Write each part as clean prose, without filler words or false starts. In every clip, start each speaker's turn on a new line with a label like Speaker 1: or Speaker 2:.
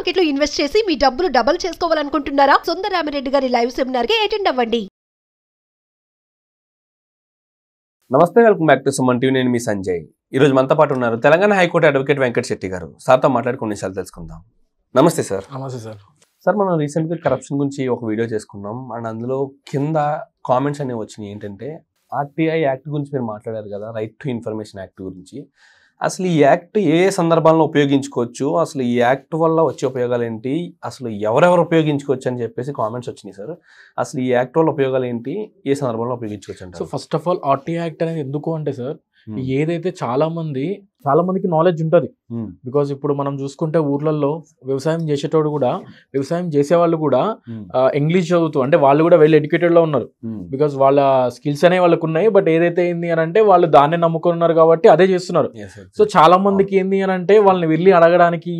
Speaker 1: Market లో invest చేసి మీ డబ్బులు డబుల్ చేసుకోవాలనుకుంటున్నారా? సుందరరామిరెడ్డి గారి లైవ్ సెమినార్ కి అటెండ్ అవ్వండి.
Speaker 2: నమస్తే, welcome back to Suman TV. నేను మీ సంజయ్. ఈరోజు మనతో పాటు ఉన్నారు తెలంగాణ హైకోర్టు అడ్వకేట్ వెంకట్ శెట్టి గారు. సార్తో మాట్లాడి కొన్ని విషయాలు తెలుసుకుందాం. నమస్తే సార్.
Speaker 3: నమస్తే సార్.
Speaker 2: సార్, మనం రీసెంట్గా కరప్షన్ గురించి ఒక వీడియో చేసుకున్నాం అండ్ అందులో కింద కామెంట్స్ అనేవి వచ్చినాయి. ఏంటంటే ఆర్టీఐ యాక్ట్ గురించి మీరు మాట్లాడారు కదా, రైట్ టు ఇన్ఫర్మేషన్ యాక్ట్ గురించి. అసలు ఈ యాక్ట్ ఏ సందర్భాల్లో ఉపయోగించుకోవచ్చు, అసలు ఈ యాక్ట్ వల్ల వచ్చే ఉపయోగాలు ఏంటి, అసలు ఎవరెవరు ఉపయోగించుకోవచ్చు అని చెప్పేసి కామెంట్స్ వచ్చినాయి సార్. అసలు ఈ యాక్ట్ వల్ల ఉపయోగాలు ఏంటి, ఏ సందర్భంలో ఉపయోగించుకోవచ్చు అంటే?
Speaker 3: So first of all RTI act అనేది ఎందుకు అంటే సార్, ఏదైతే చాలా మందికి నాలెడ్జ్ ఉంటుంది. బికాజ్ ఇప్పుడు మనం చూసుకుంటే ఊర్లలో వ్యవసాయం చేసేటోడు కూడా, వ్యవసాయం చేసేవాళ్ళు కూడా ఇంగ్లీష్ చదువుతూ, అంటే వాళ్ళు కూడా వెల్ ఎడ్యుకేటెడ్ లో ఉన్నారు. బికాజ్ వాళ్ళ స్కిల్స్ అనేవి వాళ్ళకు ఉన్నాయి. బట్ ఏదైతే ఏంది అని అంటే వాళ్ళు దాన్నే నమ్ముకున్నారు కాబట్టి అదే చేస్తున్నారు. సో చాలా మందికి ఏంది అని అంటే వాళ్ళని వెళ్ళి అడగడానికి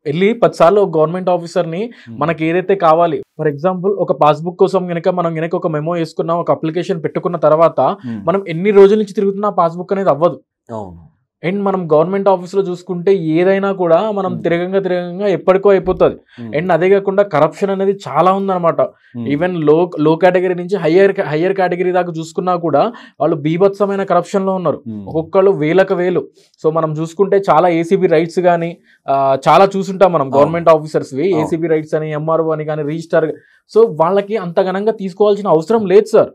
Speaker 3: వెళ్ళి 10 సార్లు గవర్నమెంట్ ఆఫీసర్ని మనకి ఏదైతే కావాలి, ఫర్ ఎగ్జాంపుల్ ఒక పాస్బుక్ కోసం మనం ఒక మెమో వేసుకున్నాం, ఒక అప్లికేషన్ పెట్టుకున్న తర్వాత మనం ఎన్ని రోజుల నుంచి తిరుగుతున్నా పాస్బుక్ అనేది అవ్వదు. అండ్ మనం గవర్నమెంట్ ఆఫీస్లో చూసుకుంటే ఏదైనా కూడా మనం తిరగంగా ఎప్పటికో అయిపోతుంది. అండ్ అదే కాకుండా కరప్షన్ అనేది చాలా ఉందన్నమాట. ఈవెన్ లో కేటగిరీ నుంచి హయ్యర్ కేటగిరీ దాకా చూసుకున్నా కూడా వాళ్ళు బీభత్సమైన కరప్షన్ లో ఉన్నారు. ఒక్కొక్కళ్ళు వేలు. సో మనం చూసుకుంటే చాలా ఏసీబీ రైట్స్ కానీ చాలా చూసుంటాం మనం, గవర్నమెంట్ ఆఫీసర్స్ ఏసీబీ రైట్స్ అని, ఎంఆర్ఓ అని కానీ, రిజిస్టర్. సో వాళ్ళకి అంత ఘనంగా తీసుకోవాల్సిన అవసరం లేదు సార్.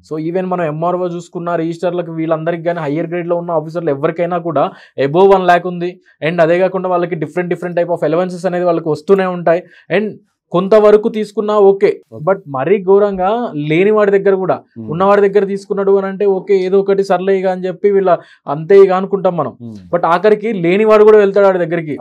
Speaker 3: సో ఈవెన్ మనం ఎంఆర్ఓ చూసుకున్న, రిజిస్టర్లకు, వీళ్ళందరికీ కానీ హయ్యర్ గ్రేడ్ లో ఉన్న ఆఫీసర్లు ఎవరికైనా కూడా అబోవ్ 1 lakh ఉంది. అండ్ అదే కాకుండా వాళ్ళకి డిఫరెంట్ టైప్ ఆఫ్ అలవెన్సెస్ అనేది వాళ్ళకి వస్తూనే ఉంటాయి. అండ్ కొంతవరకు తీసుకున్నా ఓకే, బట్ మరీ ఘోరంగా లేని వాడి దగ్గర కూడా ఉన్నవాడి దగ్గర తీసుకున్నాడు అని అంటే ఓకే, ఏదో ఒకటి సర్లే ఇక అని చెప్పి వీళ్ళ అంతే ఇక అనుకుంటాం మనం. బట్ ఆఖరికి లేనివాడు కూడా వెళ్తాడు వాడి దగ్గరికి,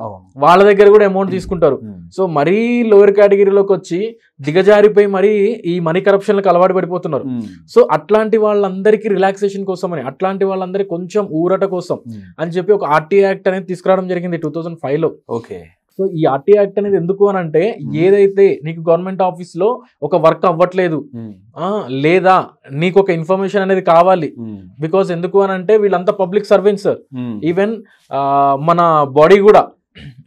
Speaker 3: వాళ్ళ దగ్గర కూడా అమౌంట్ తీసుకుంటారు. సో మరీ లోయర్ కేటగిరీలోకి వచ్చి దిగజారిపోయి మరీ ఈ మనీ కరప్షన్లకు అలవాటు పడిపోతున్నారు. సో అట్లాంటి వాళ్ళందరికీ రిలాక్సేషన్ కోసం అని, అట్లాంటి వాళ్ళందరికీ కొంచెం ఊరట కోసం అని చెప్పి ఒక ఆర్టీఐ యాక్ట్ అనేది తీసుకురావడం జరిగింది 2005లో.
Speaker 2: ఓకే.
Speaker 3: సో ఈ ఆర్టీఐ యాక్ట్ అనేది ఎందుకు అని అంటే, ఏదైతే నీకు గవర్నమెంట్ ఆఫీస్ లో ఒక వర్క్ అవ్వట్లేదు లేదా నీకు ఒక ఇన్ఫర్మేషన్ అనేది కావాలి, బికాస్ ఎందుకు అని అంటే వీళ్ళంతా పబ్లిక్ సర్వెంట్స్ సార్. ఈవెన్ మన బాడీ కూడా,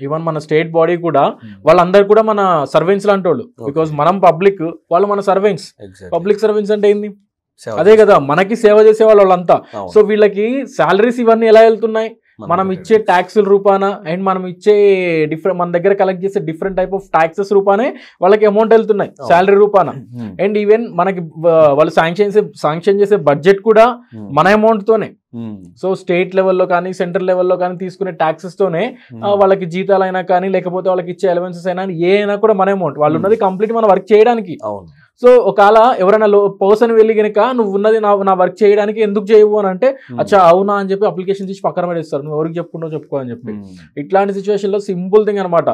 Speaker 3: ఈవెన్ మన స్టేట్ బాడీ కూడా వాళ్ళందరూ కూడా మన సర్వెంట్స్ లాంటి వాళ్ళు. బికాస్ మనం పబ్లిక్, వాళ్ళు మన సర్వెంట్స్. పబ్లిక్ సర్వెంట్స్ అంటే ఏంది? అదే కదా, మనకి సేవ చేసే వాళ్ళంతా. సో వీళ్ళకి శాలరీస్ ఇవన్నీ ఎలా వెళ్తున్నాయి? మనం ఇచ్చే ట్యాక్సుల రూపాన అండ్ మనం ఇచ్చే మన దగ్గర కలెక్ట్ చేసే డిఫరెంట్ టైప్ ఆఫ్ ట్యాక్సెస్ రూపానే వాళ్ళకి అమౌంట్ వెళ్తున్నాయి, శాలరీ రూపాన. అండ్ ఈవెన్ మనకి వాళ్ళు శాంక్షన్ చేసే బడ్జెట్ కూడా మన అమౌంట్ తోనే. సో స్టేట్ లెవెల్లో కానీ సెంట్రల్ లెవెల్లో కానీ తీసుకునే ట్యాక్సెస్ తోనే వాళ్ళకి జీతాలైనా కానీ, లేకపోతే వాళ్ళకి ఇచ్చే అలవెన్సెస్ అయినా ఏ అయినా కూడా మన అమౌంట్. వాళ్ళు ఉన్నది కంప్లీట్ మన వర్క్ చేయడానికి. సో ఒకవేళ ఎవరైనా పర్సన్ వెళ్ళి కనుక నువ్వు ఉన్నది నా వర్క్ చేయడానికి ఎందుకు చేయవు అని అంటే, అచ్చా అవునా అని చెప్పి అప్లికేషన్ తీసి పక్కన పడేస్తారు, నువ్వు ఎవరికి చెప్పుకుంటావు చెప్పుకో అని చెప్పి. ఇట్లాంటి సిచ్యువేషన్ లో సింపుల్ థింగ్ అనమాట,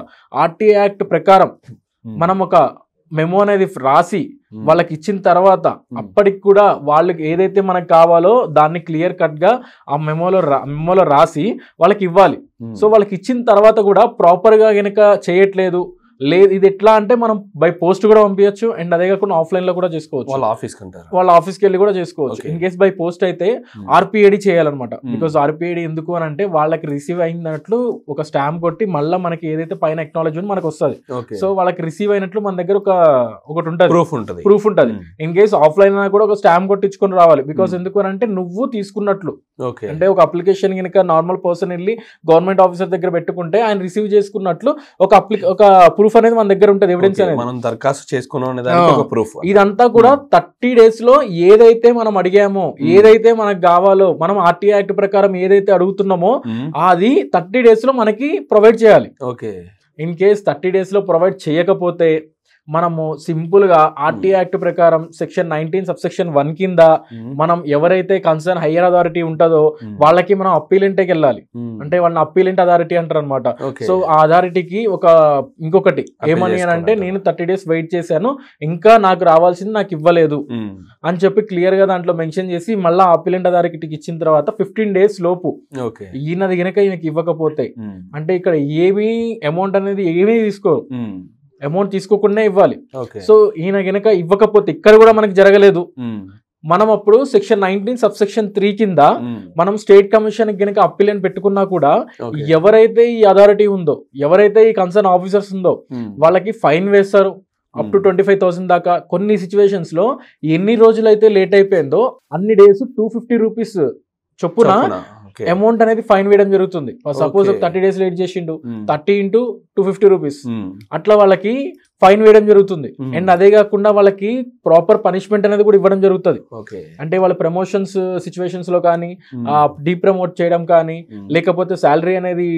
Speaker 3: ఆర్టీఐ యాక్ట్ ప్రకారం మనం ఒక మెమో అనేది రాసి వాళ్ళకి ఇచ్చిన తర్వాత అప్పటికి కూడా వాళ్ళకి ఏదైతే మనకు కావాలో దాన్ని క్లియర్ కట్ గా ఆ మెమోలో రాసి వాళ్ళకి ఇవ్వాలి. సో వాళ్ళకి ఇచ్చిన తర్వాత కూడా ప్రాపర్ గా గనక చేయట్లేదు, లేదు ఇది ఎట్లా అంటే మనం బై పోస్ట్ కూడా పంపించచ్చు. అండ్ అదే కాకుండా ఆఫ్లైన్ లో కూడా చేసుకోవచ్చు, వాళ్ళ ఆఫీస్కి వెళ్ళి కూడా చేసుకోవచ్చు. ఇన్ కేస్ బై పోస్ట్ అయితే ఆర్పిఐడి చేయాలన్నమాట. బికాస్ ఆర్పిఐడి ఎందుకు అని అంటే వాళ్ళకి రిసీవ్ అయినట్లు ఒక స్టాంప్ కొట్టి మళ్ళీ మనకి ఏదైతే పైన ఎక్నాలజ్మెంట్ మనకు వస్తుంది. సో వాళ్ళకి రిసీవ్ అయినట్లు మన దగ్గర ఒకటి ఉంటుంది, ప్రూఫ్ ఉంటుంది. ఇన్ కేస్ ఆఫ్లైన్ అయినా కూడా ఒక స్టాంప్ కొట్టించుకొని రావాలి. బికాస్ ఎందుకు అని అంటే నువ్వు తీసుకున్నట్లు, అంటే ఒక అప్లికేషన్ కనుక నార్మల్ పర్సన్ వెళ్ళి గవర్నమెంట్ ఆఫీసర్ దగ్గర పెట్టుకుంటే ఆయన రిసీవ్ చేసుకున్నట్లు ఒక ప్రూఫ్ అనేది మన దగ్గర ఉంటుంది, ఎవిడెన్స్ అనేది.
Speaker 2: మనం దరఖాస్తు చేసుకున్నాం,
Speaker 3: ఇదంతా కూడా 30 days లో ఏదైతే మనం అడిగామో, ఏదైతే మనకు కావాలో, మనం ఆర్టీఐ యాక్ట్ ప్రకారం ఏదైతే అడుగుతున్నామో అది 30 days లో మనకి ప్రొవైడ్ చేయాలి. ఇన్ కేస్ 30 days లో ప్రొవైడ్ చేయకపోతే మనము సింపుల్ గా ఆర్టీఐ యాక్ట్ ప్రకారం సెక్షన్ 19 సబ్సెక్షన్ 1 కింద మనం ఎవరైతే కన్సర్న్ హయ్యర్ అథారిటీ ఉంటుందో వాళ్ళకి మనం అప్పీలెంట్కి వెళ్ళాలి. అంటే వాళ్ళని అప్పీలెంట్ అథారిటీ అంటారు అనమాట. సో ఆ అథారిటీకి ఇంకొకటి ఏమని అని అంటే, నేను 30 days వెయిట్ చేశాను, ఇంకా నాకు రావాల్సింది నాకు ఇవ్వలేదు అని చెప్పి క్లియర్ గా దాంట్లో మెన్షన్ చేసి మళ్ళీ అప్పీలెంట్ అథారిటీకి ఇచ్చిన తర్వాత 15 days లోపు ఈయనది గనక ఈయనకి ఇవ్వకపోతే, అంటే ఇక్కడ ఏమీ అమౌంట్ అనేది ఏమీ తీసుకోరు, అమౌంట్ తీసుకోకుండా ఇవ్వాలి. సో ఈయన గనక ఇవ్వకపోతే, ఇక్కడ కూడా మనకి జరగలేదు, మనం అప్పుడు సెక్షన్ 19 సబ్సెక్షన్ 3 కింద మనం స్టేట్ కమిషన్ గనక అప్పీల్ పెట్టుకున్నా కూడా ఎవరైతే ఈ అథారిటీ ఉందో, ఎవరైతే ఈ కన్సర్న్ ఆఫీసర్స్ ఉందో వాళ్ళకి ఫైన్ వేస్తారు అప్ టు 25,000 దాకా. కొన్ని సిచ్యువేషన్స్ లో ఎన్ని రోజులైతే లేట్ అయిపోయిందో అన్ని డేస్ 250 రూపీస్ చొప్పున అమౌంట్ అనేది ఫైన్ వేయడం జరుగుతుంది. సపోజ్ 30 డేస్ లేట్ చేసిండు, 30 into 250 రూపీస్ అట్లా వాళ్ళకి ఫైన్ వేయడం జరుగుతుంది. అండ్ అదే కాకుండా వాళ్ళకి ప్రాపర్ పనిష్మెంట్ అనేది కూడా ఇవ్వడం జరుగుతుంది. అంటే వాళ్ళ ప్రమోషన్స్ సిచ్యువేషన్స్ లో కానీ డీప్ ప్రమోట్ చేయడం కానీ, లేకపోతే శాలరీ అనేది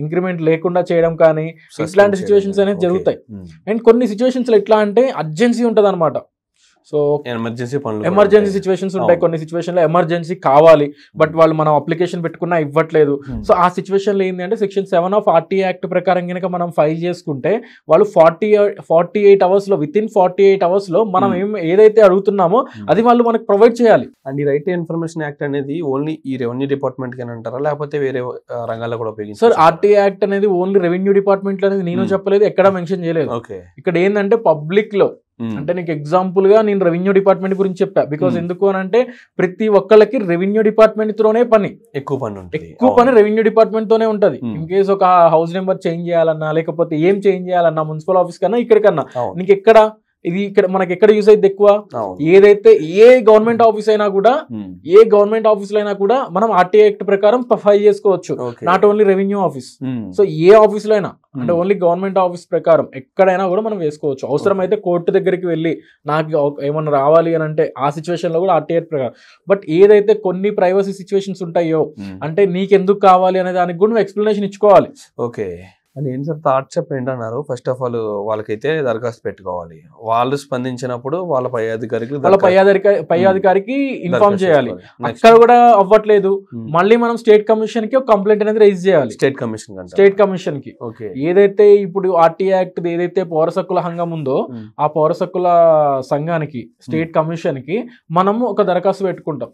Speaker 3: ఇంక్రిమెంట్ లేకుండా చేయడం కానీ, ఇట్లాంటి సిచ్యువేషన్స్ అనేది జరుగుతాయి. అండ్ కొన్ని సిచ్యువేషన్స్ లో ఎట్లా అంటే అర్జెన్సీ ఉంటది అనమాట. సో ఎమర్జెన్సీ సిచ్యువేషన్స్ ఉంటాయి. కొన్ని సిచ్యువేషన్ లో ఎమర్జెన్సీ కావాలి, బట్ వాళ్ళు మనం అప్లికేషన్ పెట్టుకున్నా ఇవ్వట్లేదు. సో ఆ సిచ్యువేషన్ లో ఏంటి అంటే సెక్షన్ 7 of RTA యాక్ట్ ప్రకారం కనుక మనం ఫైల్ చేసుకుంటే వాళ్ళు 48 అవర్స్ లో, విత్ ఇన్ 48 అవర్స్ లో మనం ఏదైతే అడుగుతున్నామో అది వాళ్ళు మనకు ప్రొవైడ్ చేయాలి.
Speaker 2: అండ్ ఈ రైట్ టు ఇన్ఫర్మేషన్ యాక్ట్ అనేది ఓన్లీ ఈ రెవెన్యూ డిపార్ట్మెంట్ కి అంటారా, లేకపోతే వేరే రంగాల్లో కూడా ఉపయోగిస్తారు?
Speaker 3: సార్, RTA యాక్ట్ అనేది ఓన్లీ రెవెన్యూ డిపార్ట్మెంట్ లో అనేది నేను చెప్పలేదు, ఎక్కడ మెన్షన్ చేయలేదు. ఇక్కడ ఏంటంటే పబ్లిక్ లో, అంటే నీకు ఎగ్జాంపుల్ గా నేను రెవెన్యూ డిపార్ట్మెంట్ గురించి చెప్పా. బికాస్ ఎందుకు అని అంటే ప్రతి ఒక్కళ్ళకి రెవెన్యూ డిపార్ట్మెంట్ తోనే ఎక్కువ పని రెవెన్యూ డిపార్ట్మెంట్ తోనే ఉంటది. ఇన్ కేసు ఒక హౌస్ నెంబర్ చేంజ్ చేయాలన్నా, లేకపోతే ఏం చేంజ్ చేయాలన్నా మున్సిపల్ ఆఫీస్ కన్నా ఇక్కడికన్నా నీకు ఎక్కడ ఇది ఇక్కడ మనకి ఎక్కడ యూజ్ అయితే ఎక్కువ, ఏదైతే ఏ గవర్నమెంట్ ఆఫీస్ అయినా కూడా, ఏ గవర్నమెంట్ ఆఫీస్ లో అయినా కూడా మనం RTA యాక్ట్ ప్రకారం ఫైల్ చేసుకోవచ్చు. Not only revenue office. So A office లో అయినా, అంటే ఓన్లీ గవర్నమెంట్ ఆఫీస్ ప్రకారం ఎక్కడైనా కూడా మనం వేసుకోవచ్చు. అవసరం అయితే కోర్టు దగ్గరికి వెళ్ళి నాకు ఏమన్నా రావాలి అని అంటే ఆ సిచ్యువేషన్ లో కూడా RTA యాక్ట్ ప్రకారం. బట్ ఏదైతే కొన్ని ప్రైవసీ సిచ్యువేషన్స్ ఉంటాయో, అంటే నీకెందుకు కావాలి అనే దానికి కూడా నువ్వు ఎక్స్ప్లెనేషన్ ఇచ్చుకోవాలి.
Speaker 2: అని ఏం సార్ థాట్ ఏంటన్నారు? ఫస్ట్ ఆఫ్ ఆల్ వాళ్ళకైతే దరఖాస్తు పెట్టుకోవాలి, వాళ్ళు స్పందించినప్పుడు వాళ్ళ పై అధికారికి ఇన్ఫార్మ్ చేయాలి. అక్కడ కూడా అవ్వట్లేదు, మళ్ళీ మనం స్టేట్ కమిషన్ కి ఒక కంప్లైంట్ అనేది రైజ్ చేయాలి. స్టేట్ కమిషన్ కి ఏదైతే ఇప్పుడు RTA యాక్ట్ ఏదైతే పౌర హక్కుల సంఘం ఉందో ఆ పౌర హక్కుల సంఘానికి, స్టేట్ కమిషన్ కి మనము ఒక దరఖాస్తు పెట్టుకుంటాం.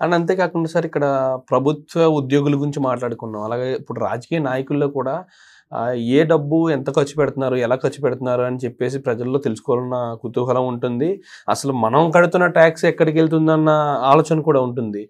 Speaker 2: అండ్ అంతేకాకుండా సార్ ఇక్కడ ప్రభుత్వ ఉద్యోగుల గురించి మాట్లాడుకున్నాం, అలాగే ఇప్పుడు రాజకీయ నాయకుల్లో కూడా ఏ డబ్బు ఎంత ఖర్చు పెడుతున్నారు, ఎలా ఖర్చు పెడుతున్నారు అని చెప్పేసి ప్రజల్లో తెలుసుకోవాలన్న కుతూహలం ఉంటుంది. అసలు మనం కడుతున్న ట్యాక్స్ ఎక్కడికి వెళ్తుందన్న ఆలోచన కూడా ఉంటుంది.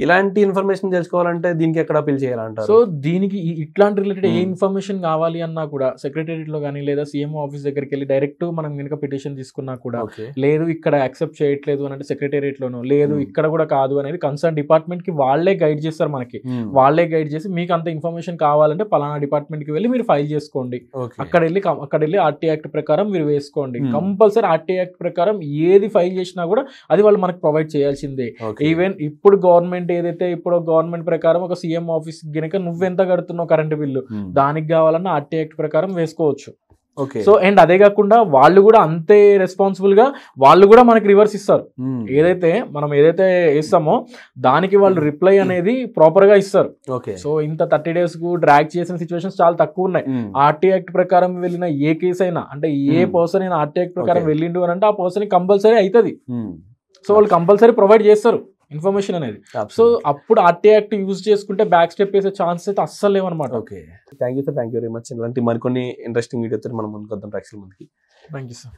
Speaker 2: ఇలాంటి ఇన్ఫర్మేషన్ తెలుసుకోవాలంటే దీనికి ఎక్కడ అపీల్ చేయాలంటారు?
Speaker 3: సో దీనికి ఇట్లాంటి రిలేటెడ్ ఏ ఇన్ఫర్మేషన్ కావాలి అన్నా కూడా సెక్రటేరియట్ లో కానీ లేదా CMO ఆఫీస్ దగ్గరికి వెళ్ళి డైరెక్ట్ మనం కనుక పిటిషన్ తీసుకున్నా కూడా, లేదు ఇక్కడ యాక్సెప్ట్ చేయట్లేదు అని అంటే సెక్రటేరియట్ లోనో, లేదు ఇక్కడ కూడా కాదు అనేది కన్సర్న్ డిపార్ట్మెంట్ కి వాళ్ళే గైడ్ చేస్తారు. మనకి వాళ్ళే గైడ్ చేసి మీకు అంత ఇన్ఫర్మేషన్ కావాలంటే పలానా డిపార్ట్మెంట్ కి వెళ్ళి మీరు ఫైల్ చేసుకోండి, అక్కడ వెళ్ళి RTA యాక్ట్ ప్రకారం మీరు వేసుకోండి. కంపల్సరీ RTA యాక్ట్ ప్రకారం ఏది ఫైల్ చేసినా కూడా అది వాళ్ళు మనకు ప్రొవైడ్ చేయాల్సిందే. ఈవెన్ ఇప్పుడు గవర్నమెంట్ ఏదైతే ఇప్పుడు గవర్నమెంట్ ప్రకారం ఒక CM ఆఫీస్ గనక నువ్వెంత కడుతున్నావు కరెంట్ బిల్లు, దానికి కావాలన్నా RTA యాక్ట్ ప్రకారం వేసుకోవచ్చు. సో అండ్ అదే కాకుండా వాళ్ళు కూడా అంతే రెస్పాన్సిబుల్ గా వాళ్ళు కూడా మనకి రివర్స్ ఇస్తారు. ఏదైతే మనం ఇస్తామో దానికి వాళ్ళు రిప్లై అనేది ప్రాపర్ గా ఇస్తారు. సో ఇంత 30 days కు డ్రాగ్ చేసిన సిచ్యువేషన్స్ చాలా తక్కువ ఉన్నాయి. RTA యాక్ట్ ప్రకారం వెళ్ళిన ఏ కేసు అయినా, అంటే ఏ పర్సన్ అయినా RTA యాక్ట్ ప్రకారం వెళ్ళిండు అని అంటే ఆ పర్సన్ కంపల్సరీ అవుతుంది. సో వాళ్ళు కంపల్సరీ ప్రొవైడ్ చేస్తారు ఇన్ఫర్మేషన్ అనేది. సో అప్పుడు RTA యాక్ట్ యూజ్ చేసుకుంటే బ్యాక్ స్టెప్ వేసే ఛాన్సెస్ అయితే అస్సలు లేవన్నమాట.
Speaker 2: Thank you sir, thank you very much. ఇలాంటి మరికొన్ని ఇంట్రెస్టింగ్ వీడియోతో మనం ముందుకు వద్దాం. Thank you sir.